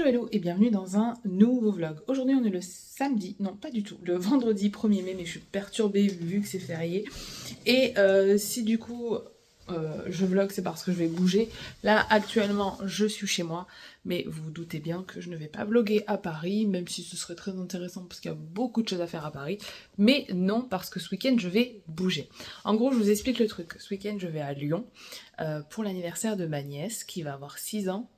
hello et bienvenue dans un nouveau vlog. Aujourd'hui on est le samedi, non pas du tout, le vendredi 1er mai, mais je suis perturbée vu que c'est férié. Et si du coup je vlog, c'est parce que je vais bouger. Là actuellement je suis chez moi, mais vous vous doutez bien que je ne vais pas vlogger à Paris, même si ce serait très intéressant parce qu'il y a beaucoup de choses à faire à Paris. Mais non, parce que ce week-end je vais bouger. En gros je vous explique le truc, ce week-end je vais à Lyon pour l'anniversaire de ma nièce qui va avoir 6 ans.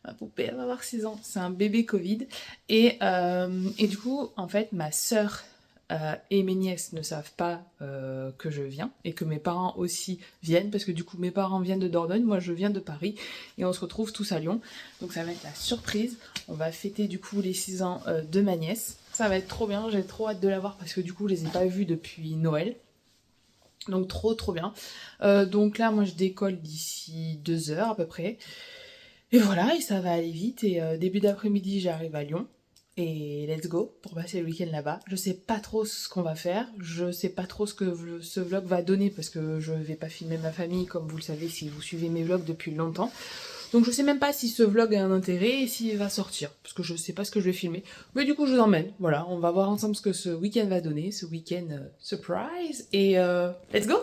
Ma poupée elle va avoir 6 ans, c'est un bébé Covid. Et du coup en fait ma sœur et mes nièces ne savent pas que je viens et que mes parents aussi viennent parce que du coup mes parents viennent de Dordogne, moi je viens de Paris et on se retrouve tous à Lyon. Donc ça va être la surprise, on va fêter du coup les 6 ans de ma nièce. Ça va être trop bien, j'ai trop hâte de la voir parce que du coup je les ai pas vus depuis Noël. Donc trop bien. Donc là moi je décolle d'ici 2 heures à peu près. Et voilà, et ça va aller vite et début d'après-midi j'arrive à Lyon. Et let's go pour passer le week-end là-bas. Je sais pas trop ce qu'on va faire, je sais pas trop ce que ce vlog va donner parce que je vais pas filmer ma famille comme vous le savez si vous suivez mes vlogs depuis longtemps. Donc je sais même pas si ce vlog a un intérêt et s'il va sortir parce que je sais pas ce que je vais filmer. Mais du coup je vous emmène, voilà, on va voir ensemble ce que ce week-end va donner, ce week-end surprise et let's go!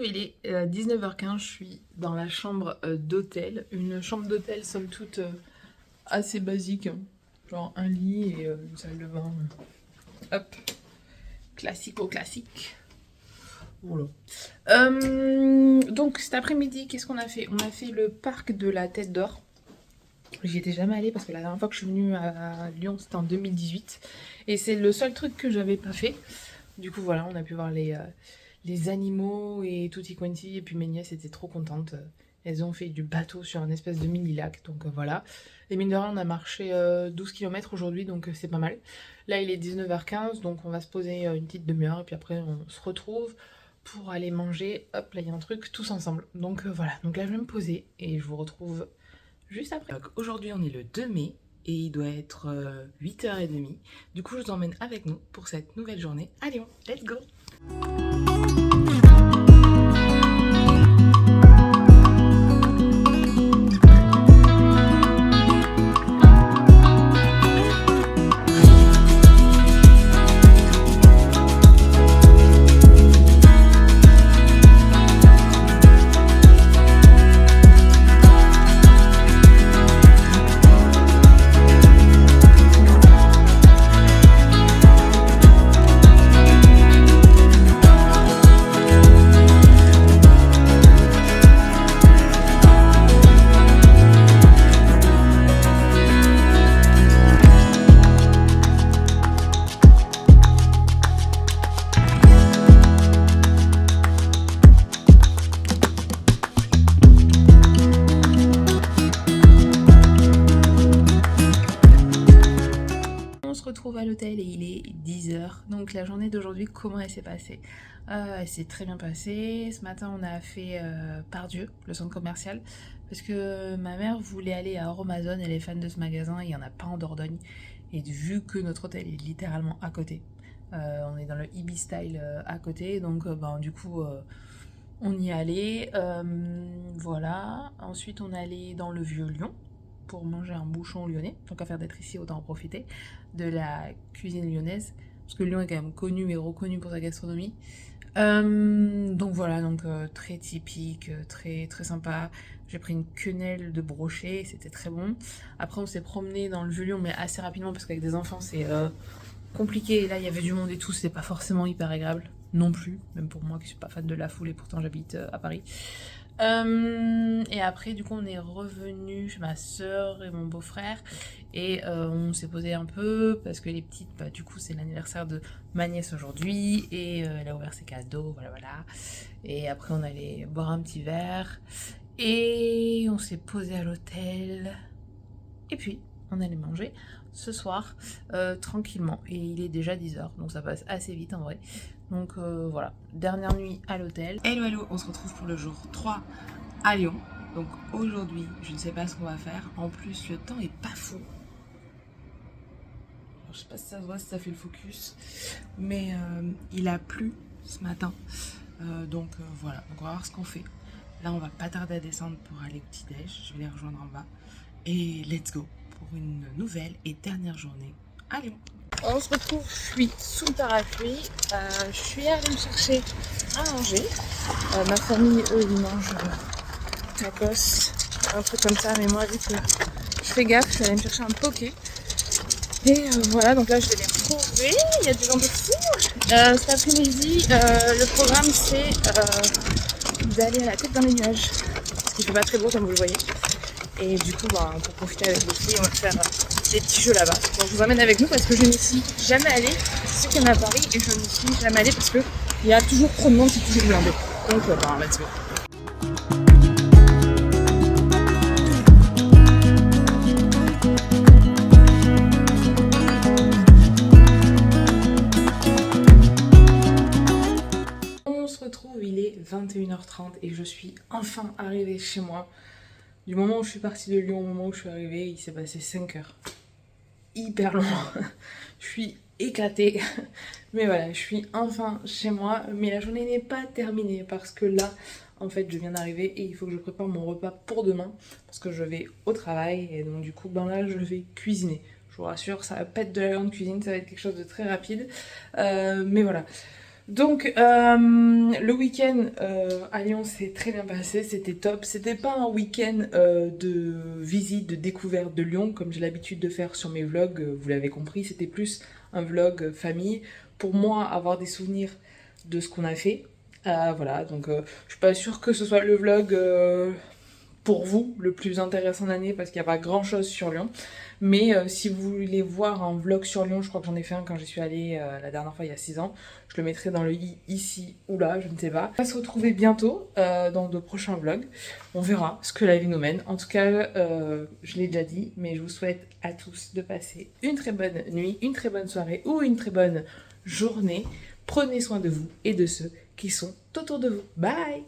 Il est 19h15, je suis dans la chambre d'hôtel, une chambre d'hôtel somme toute assez basique, genre un lit et une salle de bain, hop, classique. Voilà. Donc cet après-midi, qu'est-ce qu'on a fait? On a fait le parc de la Tête d'Or. J'y étais jamais allée parce que la dernière fois que je suis venue à Lyon c'était en 2018 et c'est le seul truc que j'avais pas fait. Du coup voilà, on a pu voir les animaux et tutti quanti, et puis mes nièces étaient trop contentes. Elles ont fait du bateau sur un espèce de mini-lac, donc voilà. Et mine de rien, on a marché 12 km aujourd'hui, donc c'est pas mal. Là, il est 19h15, donc on va se poser une petite demi-heure, et puis après, on se retrouve pour aller manger. Hop, là, il y a un truc, tous ensemble. Donc voilà, donc là, je vais me poser, et je vous retrouve juste après. Aujourd'hui, on est le 2 mai, et il doit être 8h30. Du coup, je vous emmène avec nous pour cette nouvelle journée à Lyon. Let's go! À l'hôtel et il est 10h. Donc la journée d'aujourd'hui, comment elle s'est passée? Elle s'est très bien passée. Ce matin on a fait Pardieu, le centre commercial, parce que ma mère voulait aller à Euromazone, elle est fan de ce magasin, il n'y en a pas en Dordogne. Et vu que notre hôtel est littéralement à côté, on est dans le Ibis Style à côté, donc du coup on y est allé. Voilà. Ensuite on est allé dans le vieux Lyon pour manger un bouchon lyonnais, donc à faire d'être ici autant en profiter de la cuisine lyonnaise parce que Lyon est quand même connu et reconnu pour sa gastronomie. Donc voilà, donc très typique, très sympa. J'ai pris une quenelle de brochet, c'était très bon. Après on s'est promené dans le vieux Lyon mais assez rapidement parce qu'avec des enfants c'est compliqué et là il y avait du monde et tout, c'était pas forcément hyper agréable non plus, même pour moi qui suis pas fan de la foule et pourtant j'habite à Paris. Et après du coup on est revenu chez ma soeur et mon beau-frère et on s'est posé un peu parce que les petites, du coup c'est l'anniversaire de ma nièce aujourd'hui et elle a ouvert ses cadeaux, voilà. Et après on allait boire un petit verre et on s'est posé à l'hôtel et puis on allait manger. ce soir tranquillement. Et il est déjà 10h, donc ça passe assez vite en vrai. Donc voilà, dernière nuit à l'hôtel. Hello hello, on se retrouve pour le jour 3 à Lyon. Donc aujourd'hui, je ne sais pas ce qu'on va faire. En plus, le temps est pas fou. Alors, je sais pas si ça se voit, si ça fait le focus. Mais il a plu ce matin. Donc voilà, donc on va voir ce qu'on fait. Là, on va pas tarder à descendre pour aller au petit-déj. Je vais les rejoindre en bas. Et let's go pour une nouvelle et dernière journée à Lyon. On se retrouve, je suis sous le parapluie. Je suis allée me chercher à manger. Ma famille, eux, ils mangent tacos, un truc comme ça. Mais moi, vu que je fais gaffe, je suis allée me chercher un poké. Et voilà, donc là, je vais les retrouver. Il y a des gens de fou. Cet après-midi, le programme, c'est d'aller à la tête dans les nuages. Parce qu'il fait pas très beau, comme vous le voyez. Et du coup, bah, pour profiter avec les filles, on va faire des petits jeux là-bas. Donc je vous emmène avec nous parce que je n'y suis jamais allée. Je sais qu'il y en a à Paris et je n'y suis jamais allée parce qu'il y a toujours trop de monde, c'est toujours blindé. Donc bah, let's go. On se retrouve, il est 21h30 et je suis enfin arrivée chez moi. Du moment où je suis partie de Lyon au moment où je suis arrivée, il s'est passé 5 heures. Hyper long. Je suis éclatée. Mais voilà, je suis enfin chez moi. Mais la journée n'est pas terminée parce que là, en fait, je viens d'arriver et il faut que je prépare mon repas pour demain parce que je vais au travail et donc du coup, ben là, je vais cuisiner. Je vous rassure, ça va pas être de la grande cuisine, ça va être quelque chose de très rapide. Mais voilà. Donc le week-end à Lyon s'est très bien passé, c'était top. C'était pas un week-end de visite, de découverte de Lyon comme j'ai l'habitude de faire sur mes vlogs, vous l'avez compris, c'était plus un vlog famille pour moi avoir des souvenirs de ce qu'on a fait. Voilà, donc je suis pas sûre que ce soit le vlog pour vous le plus intéressant de l'année parce qu'il n'y a pas grand chose sur Lyon. Mais si vous voulez voir un vlog sur Lyon, je crois que j'en ai fait un quand j'y suis allée la dernière fois il y a 6 ans. Je le mettrai dans le i ici ou là, je ne sais pas. On va se retrouver bientôt dans de prochains vlogs. On verra ce que la vie nous mène. En tout cas, je l'ai déjà dit, mais je vous souhaite à tous de passer une très bonne nuit, une très bonne soirée ou une très bonne journée. Prenez soin de vous et de ceux qui sont autour de vous. Bye!